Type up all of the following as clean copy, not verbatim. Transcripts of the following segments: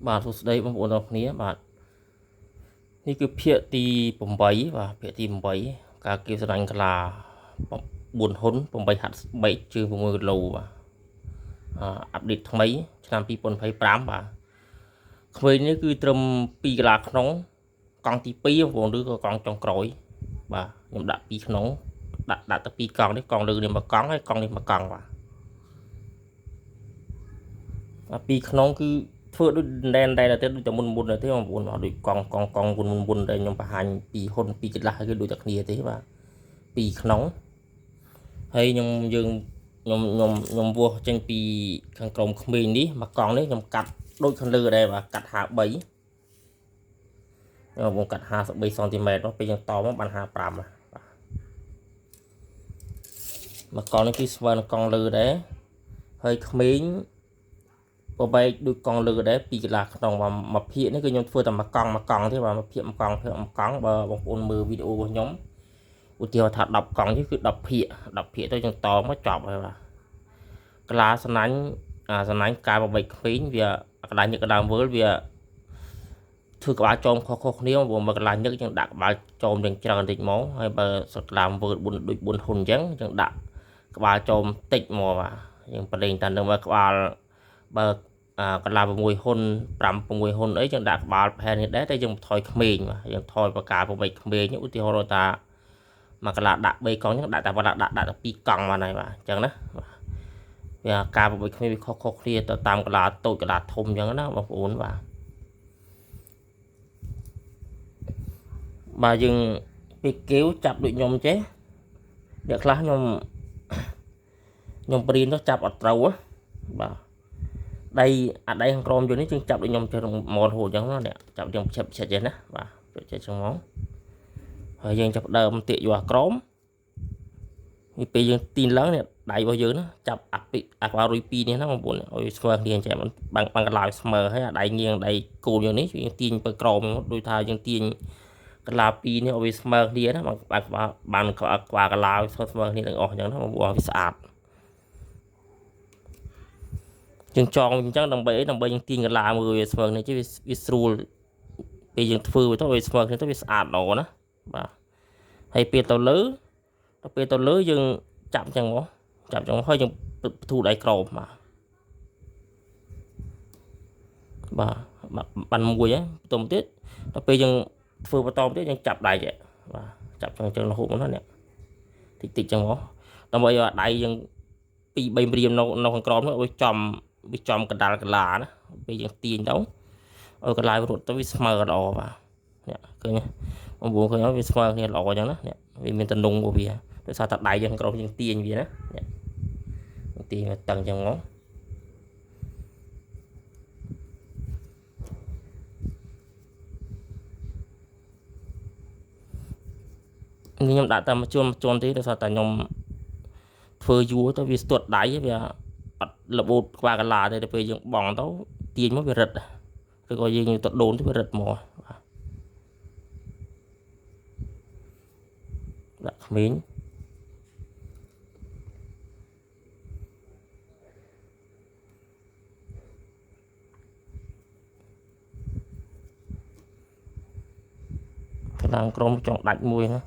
បាទសួស្តីបងប្អូនទាំងគ្នាបាទនេះគឺភាគទី8បាទភាគទី8ការគៀបស្រឡាញ់កាឡា4ហ៊ុន8ហាត់3ជើង6គីឡូបាទអាប់ដេតថ្មីឆ្នាំ2025បាទក្មេងនេះគឺត្រឹម2កីឡាក្នុងកង់ទី2បងប្អូនឬក៏កង់ចុងក្រោយបាទខ្ញុំដាក់2ក្នុងដាក់ទៅ2កង់នេះកង់លើនេះ1កង់ហើយកង់នេះ1កង់បាទ2ក្នុងគឺធ្វើដូចដែនទៅដូចតែមុនទេបងប្អូនដូចកង់មុនដែលខ្ញុំបង្ហាញពីហ៊ុន2កន្លះគឺដូចតែគ្នាទេបាទ2ក្នុងហើយខ្ញុំវាស់ចេញពីខាងក្រោមក្មេងនេះមកកង់នេះខ្ញុំកាត់ដូចខាងលើដែរបាទកាត់53ខ្ញុំកាត់53សង់ទីម៉ែត្រពេលយើងតមកបាន55បាទមកកង់នេះគឺស្មើនឹងកង់លើដែរហើយក្មេងបបែកដូចកង់លើដែរ2កន្លះក្នុងមួយភាគនេះគឺខ្ញុំធ្វើតែមួយកង់ទេបាទមួយភាគមួយកង់បើបងប្អូនមើលវីដេអូរបស់ខ្ញុំឧទាហរណ៍ថា10កង់នេះគឺ10ភាគទៅយើងតមកចប់ហើយបាទកន្លាសំណាញ់ការបបែកក្មេងវាកន្លាញឹកកណ្ដាលវើលវាធ្វើក្បាលចោមខុសគ្នាព្រោះមកកន្លាញឹកយើងដាក់ក្បាលចោមទាំងច្រើនតិចមកហើយបើសក្តាមវើលដូច4ហ៊ុនអញ្ចឹងយើងដាក់ក្បាលចោមតិចមកបាទយើងប្រឡែងតានឹងមកក្បាលបើកន្លះ6ហ៊ុន5 6ហ៊ុនអីយើងដាក់ក្បាលផែននេះដែរតែយើងថយក្មេងបាទយើងថយបកាប្របែកក្មេងឧទាហរណ៍ថាមកកន្លះដាក់3កង់ហ្នឹងដាក់តែដាក់ទៅ2កង់បានហើយបាទអញ្ចឹងណាវាការប្របែកក្មេងវាខុសគ្នាទៅតាមកន្លះតូចកន្លះធំអញ្ចឹងណាបងប្អូនបាទយើងពេលកេវចាប់ដូចខ្ញុំចេះអ្នកខ្លះខ្ញុំព្រៀនទៅចាប់អត់ត្រូវបាទដៃខាងក្រោមយូរនេះយើងចាប់ដូចខ្ញុំចេះមកហូតអញ្ចឹងណាចាប់យើងឆិតចេះណាបាទចេះចឹងមកហើយយើងចាប់ដើមទាកយកអាក្រោមនេះពេលយើងទីនឡើងនេះដៃរបស់យើងណាចាប់អាក្បាលរួយ2នេះណាបងប្អូនឲ្យស្មើគ្នាអញ្ចឹងបាំងកន្លាយស្មើហើយអាដៃញៀងដៃគូលយើងនេះយើងទាញទៅក្រោមដូចថាយើងទាញកន្លា2នេះឲ្យវាស្មើគ្នាណាបានក្បាលកន្លាស្មើគ្នាទាំងអស់អញ្ចឹងណាបងប្អូនវាស្អាតយើងចងអញ្ចឹងដើម្បីយើងទាញកន្លាមើលវាស្មើគ្នាជិះវាស្រួលពេលយើងធ្វើទៅវាស្មើគ្នាទៅវាស្អាតល្អណាបាទហើយពេលទៅលើយើងចាប់អញ្ចឹងមកហើយយើងបទូដៃក្រោមបាទបានមួយហ្នឹងបន្ទាប់ទៀតដល់ពេលយើងធ្វើបន្តទៀតយើងចាប់ដៃបាទចាប់អញ្ចឹងរហូតមកណាតិចអញ្ចឹងមកដើម្បីឲ្យដៃយើង2 3ម្រាមនៅខាងក្រោមនោះវាចំកណ្ដាលកន្លាណាពេលយើងទាញទៅឲ្យកន្លារត់ទៅវាស្មើល្អបាទនេះឃើញបងប្អូនឃើញវាស្មើគ្នាល្អអញ្ចឹងណានេះវាមានតំណងរបស់វាដោយសារតែដៃយើងក្រោមយើងទាញវាណានេះទាញឲ្យតឹងអញ្ចឹងមកខ្ញុំដាក់តាមជួនទេដោយសារតែខ្ញុំធ្វើយូរទៅវាស្ទាត់ដៃវាអត់របូតក្បាលកន្លាទេទៅពេលយើងបង់ទៅទាញមកវារឹតឬក៏យើងទៅដូនទៅវារឹតមកដាក់ក្មេងកណ្ដាលក្រុមចង់ដាច់មួយណា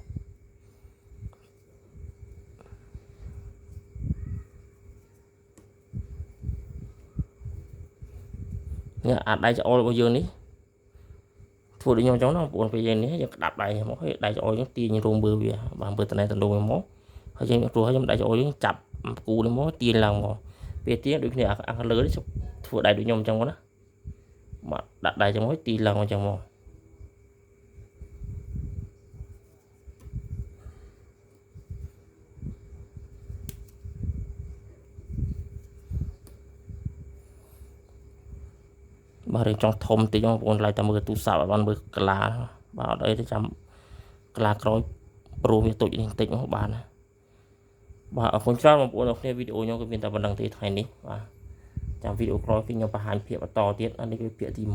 អាដៃច្អល់របស់យើងនេះធ្វើដូចខ្ញុំអញ្ចឹងណាបងប្អូនពេលយើងនេះយើងក្តាប់ដៃមកហើយដៃច្អល់យើងទាញរួមមើលវាបានមើលតំណែងមកហើយយើងព្រោះហើយខ្ញុំដៃច្អល់យើងចាប់គូនេះមកទាញឡើងមកពេលទាញដូចគ្នាអាខាងលើនេះធ្វើដៃដូចខ្ញុំអញ្ចឹងណាបាទដាក់ដៃអញ្ចឹងមកទាញឡើងអញ្ចឹងមកបាទរឿងចង់ធំតិចបងប្អូនឡាយតែមើលទូរស័ព្ទឲ្យបានមើលកន្លាបាទអត់អីទេចាំកន្លាក្រោយព្រោះវាទុចនេះតិចមកបានបាទអរគុណច្រើនបងប្អូនអ្នកគ្នាវីដេអូខ្ញុំក៏មានតែប៉ុណ្្នឹងទេថ្ងៃនេះបាទចាំវីដេអូក្រោយខ្ញុំបង្ហាញភាគបន្តទៀតនេះគឺភាគទី8